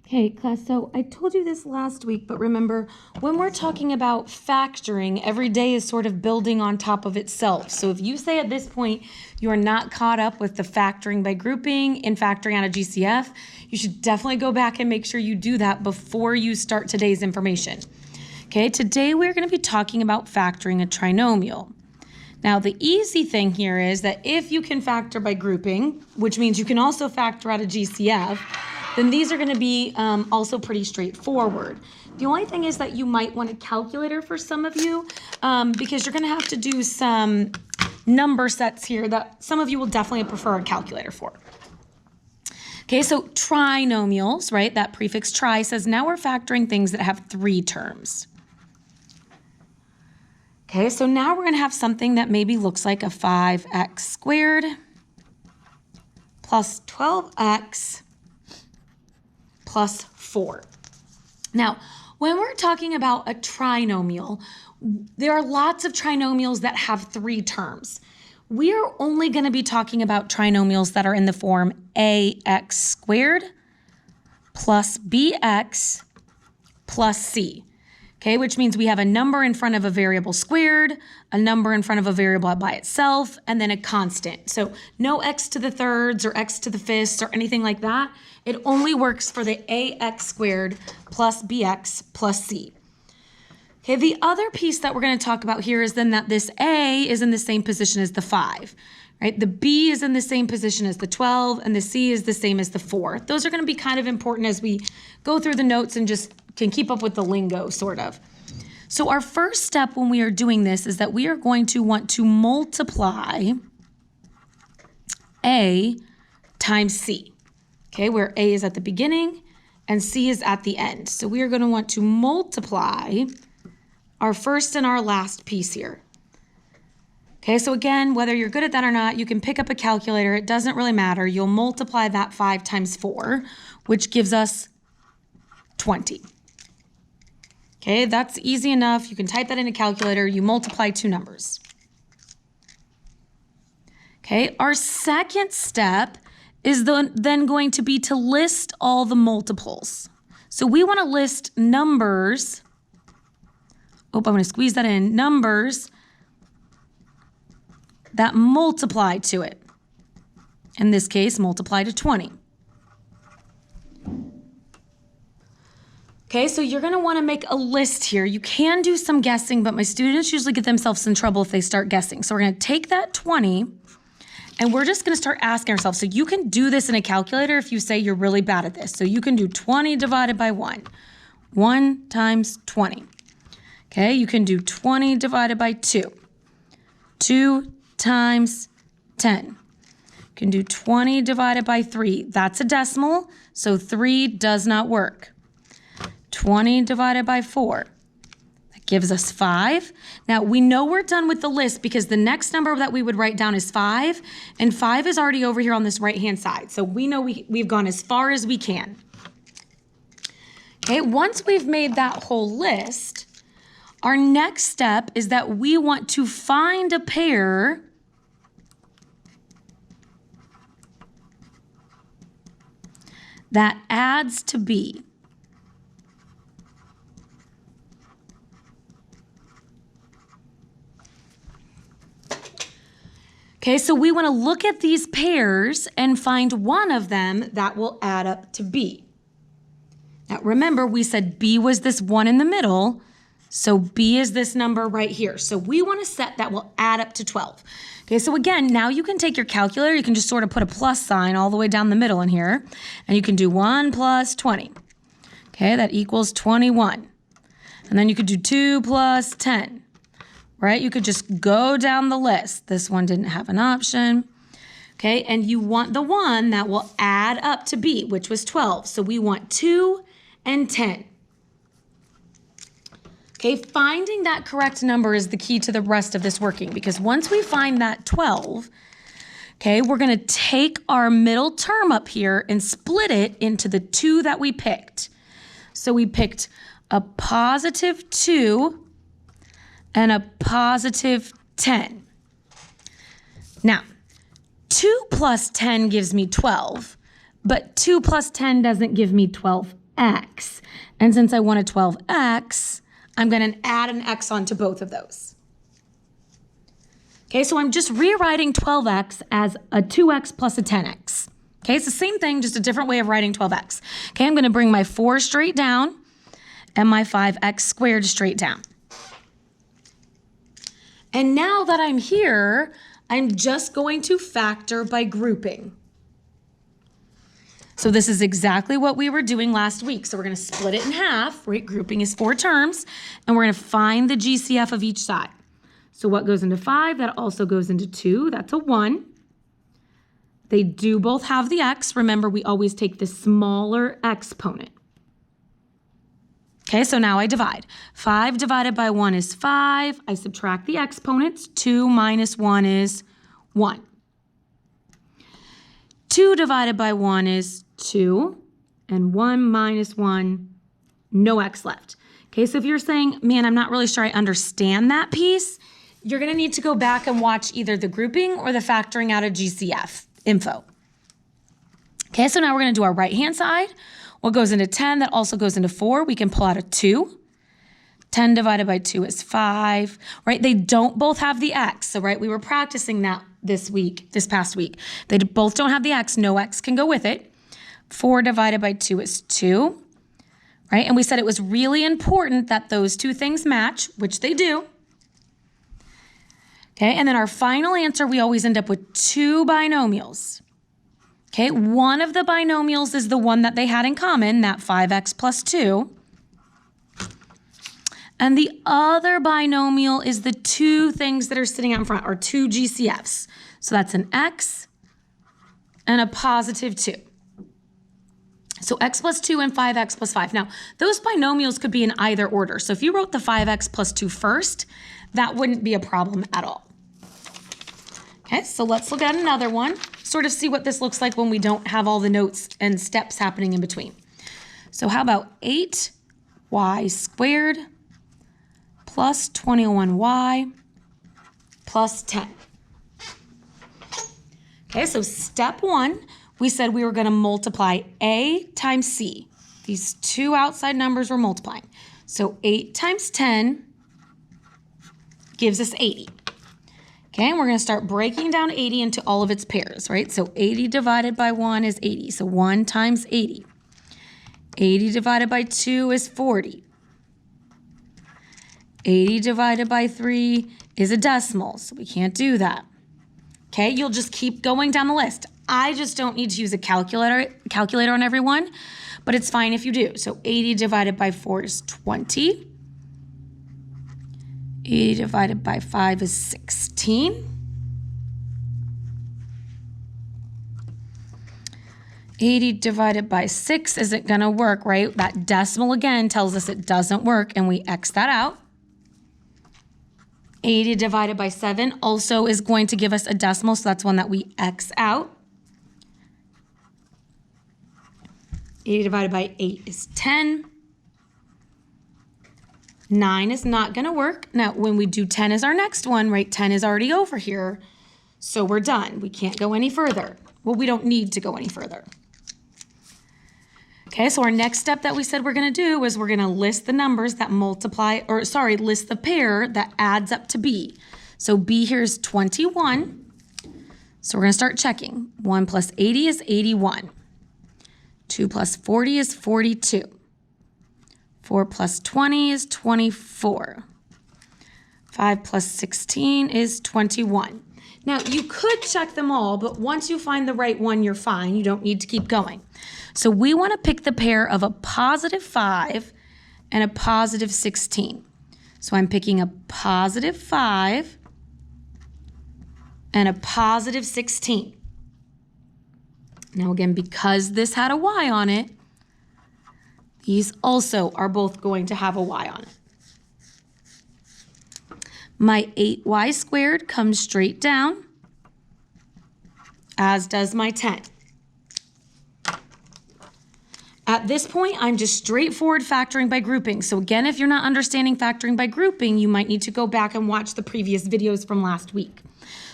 Okay, class, so I told you this last week, but remember, when we're talking about factoring, every day is sort of building on top of itself. So if you say at this point you are not caught up with the factoring by grouping in factoring out of GCF, you should definitely go back and make sure you do that before you start today's information. Okay, today we're going to be talking about factoring a trinomial. Now, the easy thing here is that if you can factor by grouping, which means you can also factor out of GCF, then these are going to be also pretty straightforward. The only thing is that you might want a calculator for some of you because you're going to have to do some number sets here that some of you will definitely prefer a calculator for. Okay, so trinomials, right? That prefix tri says now we're factoring things that have 3 terms. Okay, so now we're going to have something that maybe looks like a 5x squared plus 12x plus 4. Now, when we're talking about a trinomial, there are lots of trinomials that have 3 terms. We are only going to be talking about trinomials that are in the form ax squared plus bx plus c. Okay, which means we have a number in front of a variable squared, a number in front of a variable by itself, and then a constant. So no x to the thirds or x to the fifths or anything like that. It only works for the ax squared plus bx plus c. Okay, the other piece that we're going to talk about here is then that this a is in the same position as the 5. Right? The b is in the same position as the 12, and the c is the same as the 4. Those are going to be kind of important as we go through the notes and just can keep up with the lingo, sort of. So our first step when we are doing this is that we are going to want to multiply a times c, okay, where a is at the beginning and c is at the end. So we are going to want to multiply our first and our last piece here. Okay, so again, whether you're good at that or not, you can pick up a calculator. It doesn't really matter. You'll multiply that 5 times 4, which gives us 20. Okay, that's easy enough. You can type that in a calculator. You multiply 2 numbers. Okay, our second step is then going to be to list all the multiples. So we want to list numbers. Oh, I'm going to squeeze that in. Numbers that multiply to it. In this case, multiply to 20. Okay, so you're going to want to make a list here. You can do some guessing, but my students usually get themselves in trouble if they start guessing. So we're going to take that 20, and we're just going to start asking ourselves. So you can do this in a calculator if you say you're really bad at this. So you can do 20 divided by 1. 1 times 20. Okay, you can do 20 divided by 2. 2 times 10. You can do 20 divided by 3. That's a decimal, so 3 does not work. 20 divided by 4. That gives us 5. Now, we know we're done with the list because the next number that we would write down is 5, and 5 is already over here on this right-hand side. So we know we've gone as far as we can. Okay, once we've made that whole list, our next step is that we want to find a pair that adds to b. Okay, so we want to look at these pairs and find one of them that will add up to b. Now remember, we said b was this one in the middle, so b is this number right here. So we want a set that will add up to 12. Okay, so again, now you can take your calculator, you can just sort of put a plus sign all the way down the middle in here, and you can do 1 plus 20. Okay, that equals 21. And then you could do 2 plus 10. Right? You could just go down the list. This one didn't have an option. Okay, and you want the one that will add up to b, which was 12. So we want 2 and 10. Okay, finding that correct number is the key to the rest of this working because once we find that 12, okay, we're going to take our middle term up here and split it into the 2 that we picked. So we picked a positive 2 and a positive 10. Now, 2 plus 10 gives me 12, but 2 plus 10 doesn't give me 12 12x. And since I want a 12x, I'm going to add an x onto both of those. Okay, so I'm just rewriting 12x as a 2x plus a 10x. Okay, it's the same thing, just a different way of writing 12x. Okay, I'm going to bring my 4 straight down and my 5x squared straight down. And now that I'm here, I'm just going to factor by grouping. So this is exactly what we were doing last week. So we're going to split it in half, right? Grouping is 4 terms, and we're going to find the GCF of each side. So what goes into 5? That also goes into 2. That's a 1. They do both have the x. Remember, we always take the smaller exponent. Okay, so now I divide. 5 divided by 1 is 5. I subtract the exponents. 2 minus 1 is 1. 2 divided by 1 is 2. And 1 minus 1, no x left. Okay, so if you're saying, man, I'm not really sure I understand that piece, you're going to need to go back and watch either the grouping or the factoring out of GCF info. Okay, so now we're going to do our right-hand side. What goes into 10, that also goes into 4. We can pull out a 2. 10 divided by 2 is 5, right? They don't both have the x. So, right, we were practicing that this past week. They both don't have the x. No x can go with it. 4 divided by 2 is 2, right? And we said it was really important that those two things match, which they do. Okay, and then our final answer, we always end up with 2 binomials. Okay, one of the binomials is the one that they had in common, that 5x plus 2. And the other binomial is the 2 things that are sitting out in front, or 2 GCFs. So that's an x and a positive 2. So x plus 2 and 5x plus 5. Now, those binomials could be in either order. So if you wrote the 5x plus 2 first, that wouldn't be a problem at all. Okay, so let's look at another one, sort of see what this looks like when we don't have all the notes and steps happening in between. So how about 8y squared plus 21y plus 10? Okay, so step 1, we said we were going to multiply a times c. These 2 outside numbers we're multiplying. So 8 times 10 gives us 80. Okay, and we're going to start breaking down 80 into all of its pairs, right? So 80 divided by 1 is 80. So 1 times 80. 80 divided by 2 is 40. 80 divided by 3 is a decimal, so we can't do that. Okay, you'll just keep going down the list. I just don't need to use a calculator on everyone, but it's fine if you do. So 80 divided by 4 is 20. 80 divided by 5 is 16. 80 divided by 6 isn't going to work, right? That decimal again tells us it doesn't work, and we X that out. 80 divided by 7 also is going to give us a decimal, so that's one that we X out. 80 divided by 8 is 10. 9 is not going to work. Now, when we do 10 as our next one, right, 10 is already over here, so we're done. We can't go any further. Well, we don't need to go any further. Okay, so our next step that we said we're going to do is we're going to list the numbers that multiply, or sorry, list the pair that adds up to B. So B here is 21. So we're going to start checking. 1 plus 80 is 81. 2 plus 40 is 42. 4 plus 20 is 24. 5 plus 16 is 21. Now, you could check them all, but once you find the right one, you're fine. You don't need to keep going. So we want to pick the pair of a positive 5 and a positive 16. So I'm picking a positive 5 and a positive 16. Now again, because this had a y on it, these also are both going to have a y on it. My 8y squared comes straight down, as does my 10. At this point, I'm just straightforward factoring by grouping. So again, if you're not understanding factoring by grouping, you might need to go back and watch the previous videos from last week.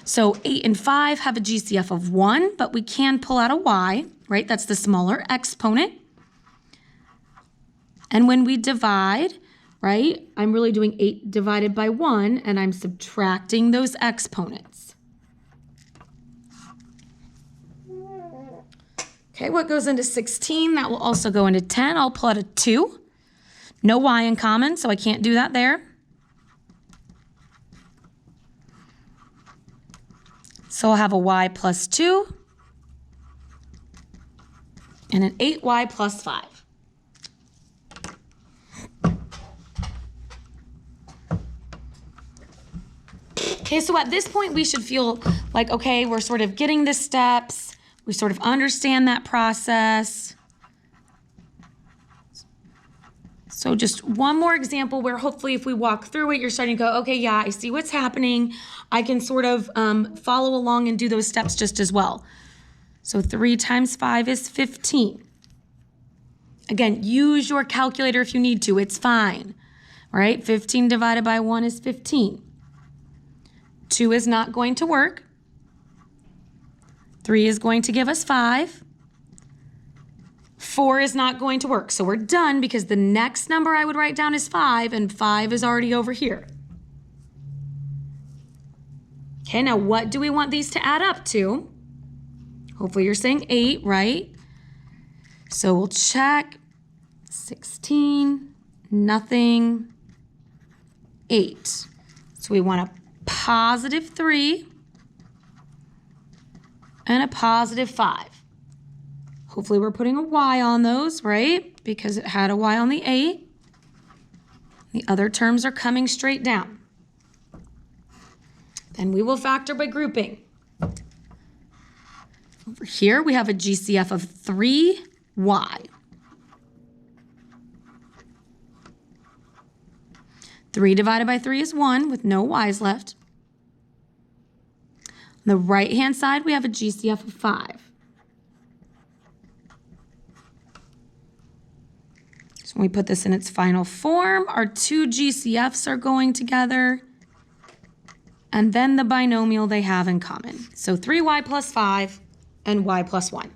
So 8 and 5 have a GCF of 1, but we can pull out a y, right? That's the smaller exponent. And when we divide, right, I'm really doing 8 divided by 1, and I'm subtracting those exponents. Okay, what goes into 16? That will also go into 10. I'll plot a 2. No y in common, so I can't do that there. So I'll have a y plus 2 and an 8y plus 5. Okay, so at this point we should feel like, okay, we're sort of getting the steps. We sort of understand that process. So just one more example where hopefully if we walk through it, you're starting to go, okay, yeah, I see what's happening. I can sort of follow along and do those steps just as well. So 3 times 5 is 15. Again, use your calculator if you need to. It's fine, right? 15 divided by 1 is 15. 2 is not going to work. 3 is going to give us 5. 4 is not going to work. So we're done because the next number I would write down is 5, and 5 is already over here. Okay, now what do we want these to add up to? Hopefully you're saying 8, right? So we'll check. 16, nothing, 8. So we want a positive 3 and a positive 5. Hopefully we're putting a y on those, right? Because it had a y on the 8. The other terms are coming straight down. Then we will factor by grouping. Over here we have a GCF of 3y. 3 divided by 3 is 1 with no y's left. On the right-hand side, we have a GCF of 5. So when we put this in its final form, our 2 GCFs are going together, and then the binomial they have in common. So 3y plus 5 and y plus 1.